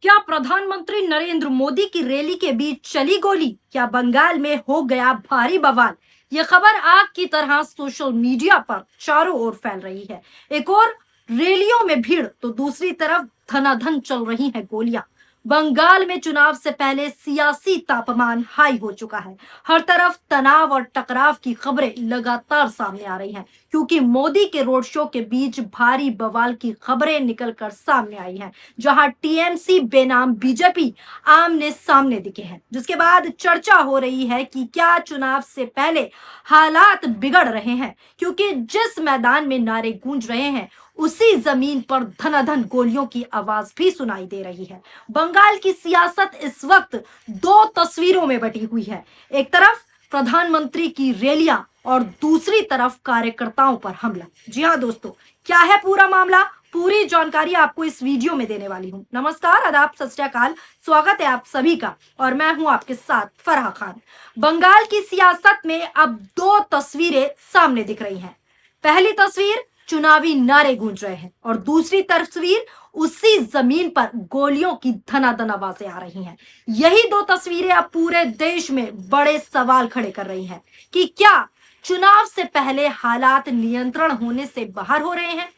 क्या प्रधानमंत्री नरेंद्र मोदी की रैली के बीच चली गोली? क्या बंगाल में हो गया भारी बवाल? यह खबर आग की तरह सोशल मीडिया पर चारों ओर फैल रही है। एक और रैलियों में भीड़ तो दूसरी तरफ धनाधन चल रही है गोलियां। बंगाल में चुनाव से पहले सियासी तापमान हाई हो चुका है। हर तरफ तनाव और टकराव की खबरें लगातार सामने आ रही हैं, क्योंकि मोदी के रोड शो के बीच भारी बवाल की खबरें निकलकर सामने आई हैं, जहां टीएमसी बेनाम बीजेपी आमने सामने दिखे हैं, जिसके बाद चर्चा हो रही है कि क्या चुनाव से पहले हालात बिगड़ रहे हैं, क्योंकि जिस मैदान में नारे गूंज रहे हैं उसी जमीन पर धनाधन गोलियों की आवाज भी सुनाई दे रही है। बंगाल की सियासत इस वक्त दो तस्वीरों में बटी हुई है। एक तरफ प्रधानमंत्री की रैलियां और दूसरी तरफ कार्यकर्ताओं पर हमला। जी हाँ दोस्तों, क्या है पूरा मामला? पूरी जानकारी आपको इस वीडियो में देने वाली हूँ। नमस्कार, आदाब, सत श्री अकाल, स्वागत है आप सभी का और मैं हूँ आपके साथ फराह खान। बंगाल की सियासत में अब दो तस्वीरें सामने दिख रही हैं। पहली तस्वीर, चुनावी नारे गूंज रहे हैं और दूसरी तस्वीर, उसी जमीन पर गोलियों की धनाधन आवाजें आ रही हैं। यही दो तस्वीरें अब पूरे देश में बड़े सवाल खड़े कर रही हैं कि क्या चुनाव से पहले हालात नियंत्रण होने से बाहर हो रहे हैं।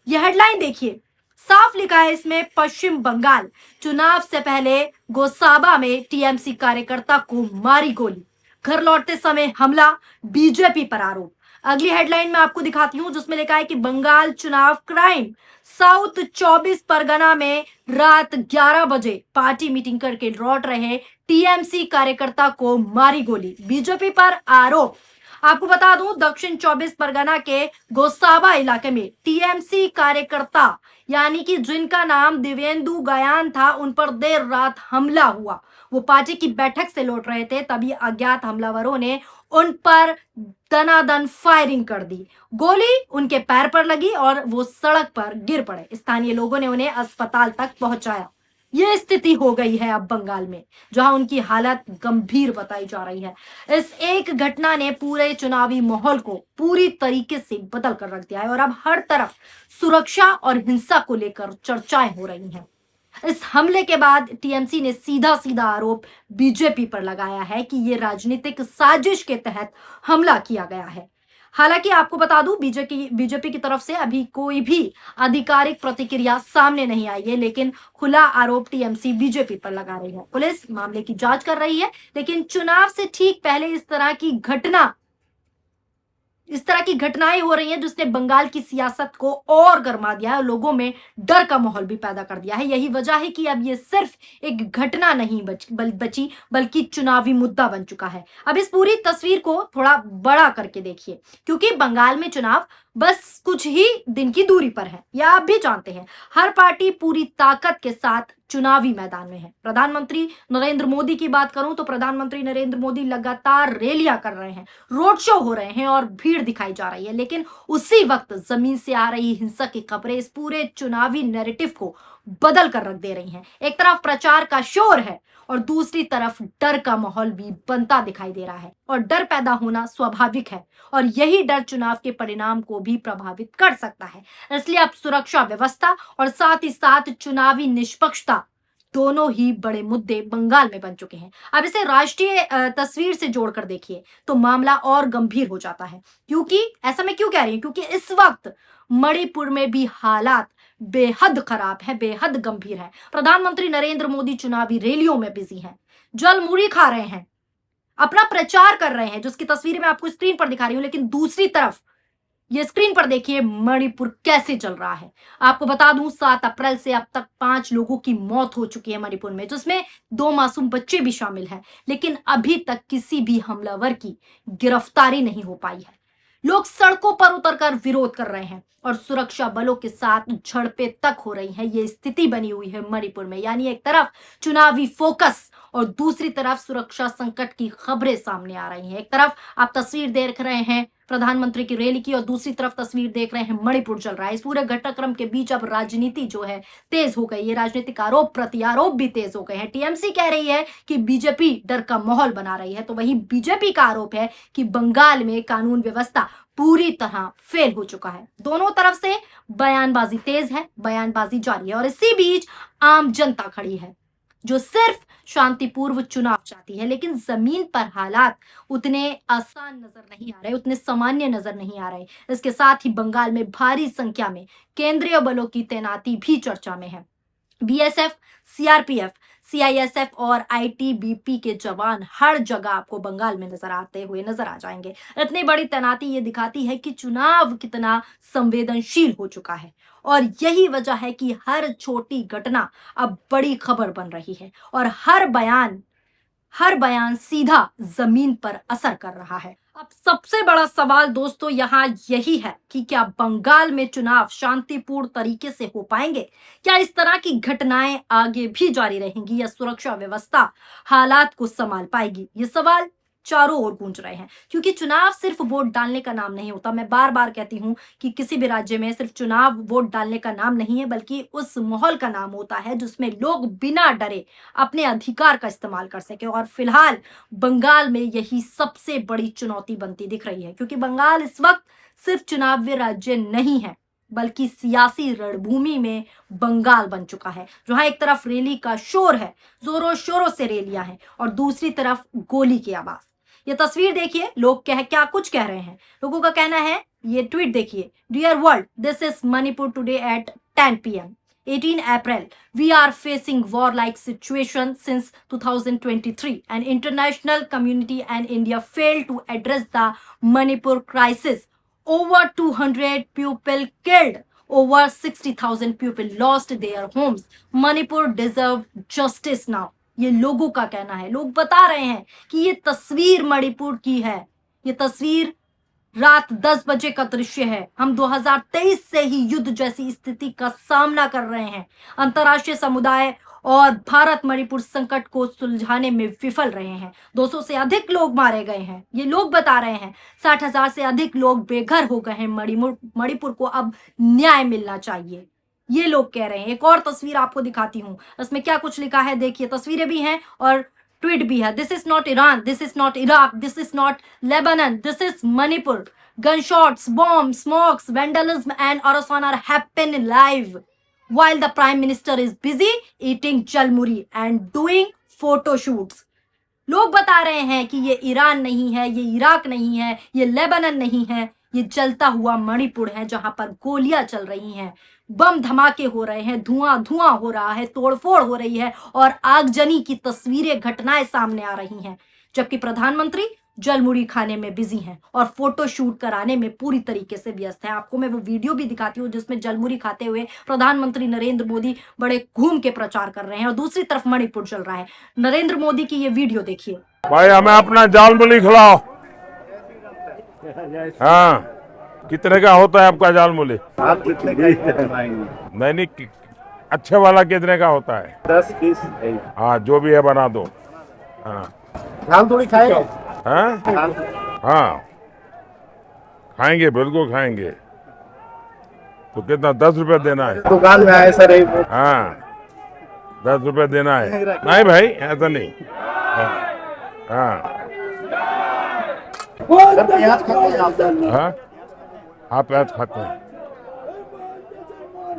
यह हेडलाइन देखिए, साफ लिखा है इसमें, पश्चिम बंगाल, चुनाव से पहले गोसाबा में टीएमसी कार्यकर्ता को मारी गोली, घर लौटते समय हमला, बीजेपी पर आरोप। अगली हेडलाइन में आपको दिखाती हूं जिसमें लिखा है कि बंगाल चुनाव क्राइम, साउथ 24 परगना में रात 11 बजे पार्टी मीटिंग करके लौट रहे टीएमसी कार्यकर्ता को मारी गोली, बीजेपी पर आरोप। आपको बता दूं, दक्षिण 24 परगना के गोसाबा इलाके में टीएमसी कार्यकर्ता यानी कि जिनका नाम दिव्येंदु गायन था, उन पर देर रात हमला हुआ। वो पार्टी की बैठक से लौट रहे थे, तभी अज्ञात हमलावरों ने उन पर दनादन फायरिंग कर दी। गोली उनके पैर पर लगी और वो सड़क पर गिर पड़े। स्थानीय लोगों ने उन्हें अस्पताल तक पहुंचाया। यह स्थिति हो गई है अब बंगाल में, जहां उनकी हालत गंभीर बताई जा रही है। इस एक घटना ने पूरे चुनावी माहौल को पूरी तरीके से बदल कर रख दिया है और अब हर तरफ सुरक्षा और हिंसा को लेकर चर्चाएं हो रही हैं। इस हमले के बाद टीएमसी ने सीधा सीधा आरोप बीजेपी पर लगाया है कि ये राजनीतिक साजिश के तहत हमला किया गया है। हालांकि आपको बता दूं, बीजेपी की तरफ से अभी कोई भी आधिकारिक प्रतिक्रिया सामने नहीं आई है, लेकिन खुला आरोप टीएमसी बीजेपी पर लगा रही है। पुलिस मामले की जांच कर रही है, लेकिन चुनाव से ठीक पहले इस तरह की घटनाएं हो रही हैं जिसने बंगाल की सियासत को और गर्मा दिया है, लोगों में डर का माहौल भी पैदा कर दिया है। यही वजह है कि अब ये सिर्फ एक घटना नहीं बची, बल्कि चुनावी मुद्दा बन चुका है। अब इस पूरी तस्वीर को थोड़ा बड़ा करके देखिए, क्योंकि बंगाल में चुनाव बस कुछ ही दिन की दूरी पर है, यह आप भी जानते हैं। हर पार्टी पूरी ताकत के साथ चुनावी मैदान में है। प्रधानमंत्री नरेंद्र मोदी की बात करूं तो प्रधानमंत्री नरेंद्र मोदी लगातार रैलियां कर रहे हैं, रोड शो हो रहे हैं और भीड़ दिखाई जा रही है, लेकिन उसी वक्त जमीन से आ रही हिंसा की खबरें इस पूरे चुनावी नैरेटिव को बदल कर रख दे रही हैं। एक तरफ प्रचार का शोर है और दूसरी तरफ डर का माहौल भी बनता दिखाई दे रहा है, और डर पैदा होना स्वाभाविक है और यही डर चुनाव के परिणाम को भी प्रभावित कर सकता है। इसलिए अब सुरक्षा व्यवस्था और साथ ही साथ चुनावी निष्पक्षता, दोनों ही बड़े मुद्दे बंगाल में बन चुके हैं। अब इसे राष्ट्रीय तस्वीर से जोड़कर देखिए तो मामला और गंभीर हो जाता है। क्योंकि ऐसा मैं क्यों कह रही हूं, क्योंकि इस वक्त मणिपुर में भी हालात बेहद खराब है, बेहद गंभीर है। प्रधानमंत्री नरेंद्र मोदी चुनावी रैलियों में बिजी हैं, जलमुरी खा रहे हैं, अपना प्रचार कर रहे हैं, जिसकी तस्वीरें मैं आपको स्क्रीन पर दिखा रही हूं, लेकिन दूसरी तरफ ये स्क्रीन पर देखिए मणिपुर कैसे चल रहा है। आपको बता दूं, 7 अप्रैल से अब तक 5 लोगों की मौत हो चुकी है मणिपुर में, जिसमें 2 मासूम बच्चे भी शामिल हैं, लेकिन अभी तक किसी भी हमलावर की गिरफ्तारी नहीं हो पाई है। लोग सड़कों पर उतरकर विरोध कर रहे हैं और सुरक्षा बलों के साथ झड़पें तक हो रही हैं। ये स्थिति बनी हुई है मणिपुर में, यानी एक तरफ चुनावी फोकस और दूसरी तरफ सुरक्षा संकट की खबरें सामने आ रही हैं। एक तरफ आप तस्वीर देख रहे हैं प्रधानमंत्री की रैली की और दूसरी तरफ तस्वीर देख रहे हैं मणिपुर चल रहा है। इस पूरे घटनाक्रम के बीच अब राजनीति जो है तेज हो गई है, राजनीतिक आरोप प्रत्यारोप भी तेज हो गए हैं। टीएमसी कह रही है कि बीजेपी डर का माहौल बना रही है, तो वहीं बीजेपी का आरोप है कि बंगाल में कानून व्यवस्था पूरी तरह फेल हो चुका है। दोनों तरफ से बयानबाजी तेज है, बयानबाजी जारी है और इसी बीच आम जनता खड़ी है जो सिर्फ शांतिपूर्व चुनाव चाहती है, लेकिन जमीन पर हालात उतने आसान नजर नहीं आ रहे, उतने सामान्य नजर नहीं आ रहे। इसके साथ ही बंगाल में भारी संख्या में केंद्रीय बलों की तैनाती भी चर्चा में है। बीएसएफ, सीआरपीएफ, सीआईएसएफ और आईटीबीपी के जवान हर जगह आपको बंगाल में नजर आते हुए नजर आ जाएंगे। इतनी बड़ी तैनाती ये दिखाती है कि चुनाव कितना संवेदनशील हो चुका है और यही वजह है कि हर छोटी घटना अब बड़ी खबर बन रही है और हर बयान सीधा जमीन पर असर कर रहा है। अब सबसे बड़ा सवाल दोस्तों यहाँ यही है कि क्या बंगाल में चुनाव शांतिपूर्ण तरीके से हो पाएंगे? क्या इस तरह की घटनाएं आगे भी जारी रहेंगी या सुरक्षा व्यवस्था हालात को संभाल पाएगी? ये सवाल चारों ओर गूंज रहे हैं, क्योंकि चुनाव सिर्फ वोट डालने का नाम नहीं होता। मैं बार बार कहती हूं कि किसी भी राज्य में सिर्फ चुनाव वोट डालने का नाम नहीं है, बल्कि उस माहौल का नाम होता है जिसमें लोग बिना डरे अपने अधिकार का इस्तेमाल कर सके। और फिलहाल बंगाल में यही सबसे बड़ी चुनौती बनती दिख रही है, क्योंकि बंगाल इस वक्त सिर्फ चुनावी राज्य नहीं है, बल्कि सियासी रणभूमि में बंगाल बन चुका है, जहां एक तरफ रैली का शोर है, जोरों शोरों से रैलियां हैं और दूसरी तरफ गोली की आवाज। ये तस्वीर देखिए, लोग क्या कुछ कह रहे हैं। लोगों का कहना है, ये ट्वीट देखिए, dear world, this is Manipur today at 10 PM 18 April, we are facing war-like situation since 2023 and international community and India failed to address the Manipur crisis. Over 200 people killed, over 60,000 people lost their homes. Manipur deserve justice now. ये लोगों का कहना है। लोग बता रहे हैं कि ये तस्वीर मणिपुर की है। ये तस्वीर रात 10 बजे का दृश्य है। हम 2023 से ही युद्ध जैसी स्थिति का सामना कर रहे हैं। अंतर्राष्ट्रीय समुदाय और भारत मणिपुर संकट को सुलझाने में विफल रहे हैं। 200 से अधिक लोग मारे गए हैं, ये लोग बता रहे हैं। 60,000 से अधिक लोग बेघर हो गए हैं। मणिपुर को अब न्याय मिलना चाहिए, ये लोग कह रहे हैं। एक और तस्वीर आपको दिखाती हूं, इसमें क्या कुछ लिखा है देखिए। तस्वीरें भी हैं और ट्वीट भी है। This is not Iran, this is not Iraq, this is not Lebanon, this is Manipur. Gunshots, bombs, smokes, vandalism and arson are happening live while the Prime Minister is busy eating jalmuri and doing photo shoots. लोग बता रहे हैं कि ये Iran नहीं है, ये Iraq नहीं है, ये लेबनन नहीं है, ये जलता हुआ मणिपुर है जहां पर गोलियां चल रही हैं, बम धमाके हो रहे हैं, धुआं धुआं हो रहा है, तोड़फोड़ हो रही है और आगजनी की तस्वीरें, घटनाएं सामने आ रही हैं। जबकि प्रधानमंत्री जलमुड़ी खाने में बिजी हैं और फोटो शूट कराने में पूरी तरीके से व्यस्त हैं। आपको मैं वो वीडियो भी दिखाती हूँ जिसमें जलमुड़ी खाते हुए प्रधानमंत्री नरेंद्र मोदी बड़े घूम के प्रचार कर रहे हैं और दूसरी तरफ मणिपुर चल रहा है। नरेंद्र मोदी की ये वीडियो देखिए। भाई हमें अपना जालमुली खिलाओ। हाँ, कितने का होता है आपका जालमुली? आप कितने का? नहीं, अच्छे वाला कितने का होता है? 10-20। हाँ, जो भी है बना दो। हाँ, हम थोड़ी खाएंगे। हाँ हाँ, खाएंगे, बिल्कुल खाएंगे। तो कितना, 10 रुपए देना है? दुकान में आए सर। हाँ, 10 रुपए देना है। नहीं भाई, ऐसा नहीं। हाँ हाँ, आप प्याज खाते हैं,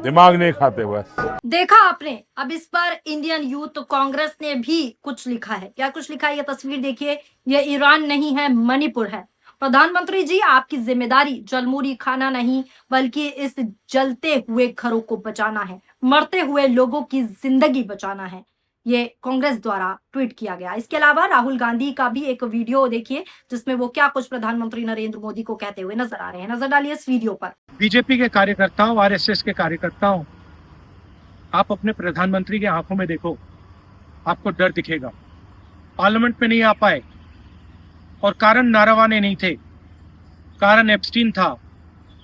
दिमाग नहीं खाते बस। देखा आपने। अब इस पर इंडियन यूथ कांग्रेस ने भी कुछ लिखा है। क्या कुछ लिखा है, ये तस्वीर देखिए। ये ईरान नहीं है, मणिपुर है। प्रधानमंत्री जी, आपकी जिम्मेदारी जलमुड़ी खाना नहीं, बल्कि इस जलते हुए घरों को बचाना है, मरते हुए लोगों की जिंदगी बचाना है। ये कांग्रेस द्वारा ट्वीट किया गया। इसके अलावा राहुल गांधी का भी एक वीडियो देखिए जिसमें वो क्या कुछ प्रधानमंत्री नरेंद्र मोदी को कहते हुए नजर आ रहे हैं। नजर डालिए इस वीडियो पर। बीजेपी के कार्यकर्ताओं, आरएसएस के कार्यकर्ताओं, आप अपने प्रधानमंत्री के आंखों में देखो, आपको डर दिखेगा। पार्लियामेंट में नहीं आ पाए और कारण नारावाने नहीं थे, कारण एप्स्टीन था,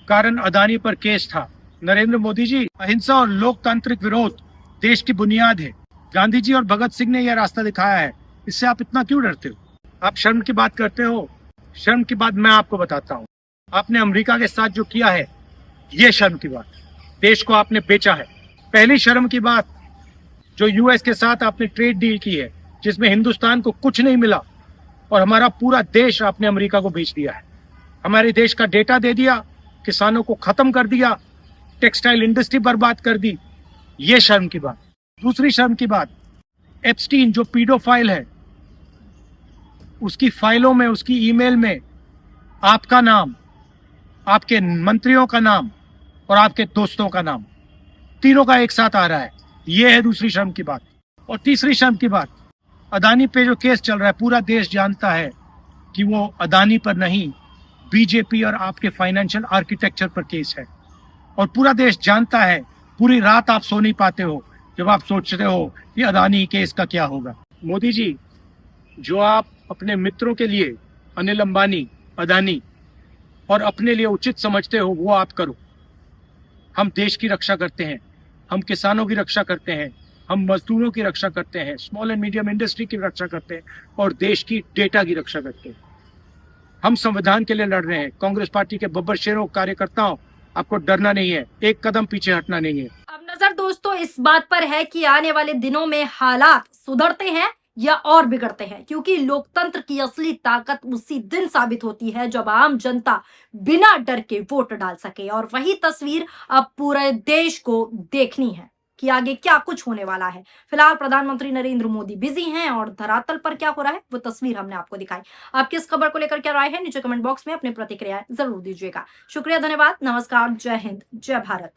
कारण अदानी पर केस था। नरेंद्र मोदी जी, अहिंसा और लोकतांत्रिक विरोध देश की बुनियाद है। गांधी जी और भगत सिंह ने यह रास्ता दिखाया है, इससे आप इतना क्यों डरते हो? आप शर्म की बात करते हो। शर्म की बात मैं आपको बताता हूँ। आपने अमेरिका के साथ जो किया है ये शर्म की बात। देश को आपने बेचा है। पहली शर्म की बात, जो यूएस के साथ आपने ट्रेड डील की है जिसमें हिंदुस्तान को कुछ नहीं मिला और हमारा पूरा देश आपने अमेरिका को बेच दिया है। हमारे देश का डेटा दे दिया, किसानों को खत्म कर दिया, टेक्सटाइल इंडस्ट्री बर्बाद कर दी। ये शर्म की बात। दूसरी शर्म की बात, एप्स्टीन जो पीडोफाइल है, उसकी फाइलों में, उसकी ईमेल में आपका नाम, आपके मंत्रियों का नाम और आपके दोस्तों का नाम, तीनों का एक साथ आ रहा है। ये है दूसरी शर्म की बात। और तीसरी शर्म की बात, अदानी पे जो केस चल रहा है, पूरा देश जानता है कि वो अदानी पर नहीं, बीजेपी और आपके फाइनेंशियल आर्किटेक्चर पर केस है। और पूरा देश जानता है, पूरी रात आप सो नहीं पाते हो जब आप सोचते हो कि अदानी केस का क्या होगा। मोदी जी, जो आप अपने मित्रों के लिए, अनिल अंबानी, अदानी, और अपने लिए उचित समझते हो वो आप करो। हम देश की रक्षा करते हैं, हम किसानों की रक्षा करते हैं, हम मजदूरों की रक्षा करते हैं, स्मॉल एंड मीडियम इंडस्ट्री की रक्षा करते हैं और देश की डेटा की रक्षा करते हैं। हम संविधान के लिए लड़ रहे हैं। कांग्रेस पार्टी के बब्बर शेरों, कार्यकर्ताओं, आपको डरना नहीं है, एक कदम पीछे हटना नहीं है। अब नजर दोस्तों इस बात पर है कि आने वाले दिनों में हालात सुधरते हैं या और बिगड़ते हैं, क्योंकि लोकतंत्र की असली ताकत उसी दिन साबित होती है जब आम जनता बिना डर के वोट डाल सके। और वही तस्वीर अब पूरे देश को देखनी है कि आगे क्या कुछ होने वाला है। फिलहाल प्रधानमंत्री नरेंद्र मोदी बिजी हैं और धरातल पर क्या हो रहा है वो तस्वीर हमने आपको दिखाई। आपकी इस खबर को लेकर क्या राय है, नीचे कमेंट बॉक्स में अपनी प्रतिक्रिया जरूर दीजिएगा। शुक्रिया, धन्यवाद, नमस्कार, जय हिंद, जय भारत।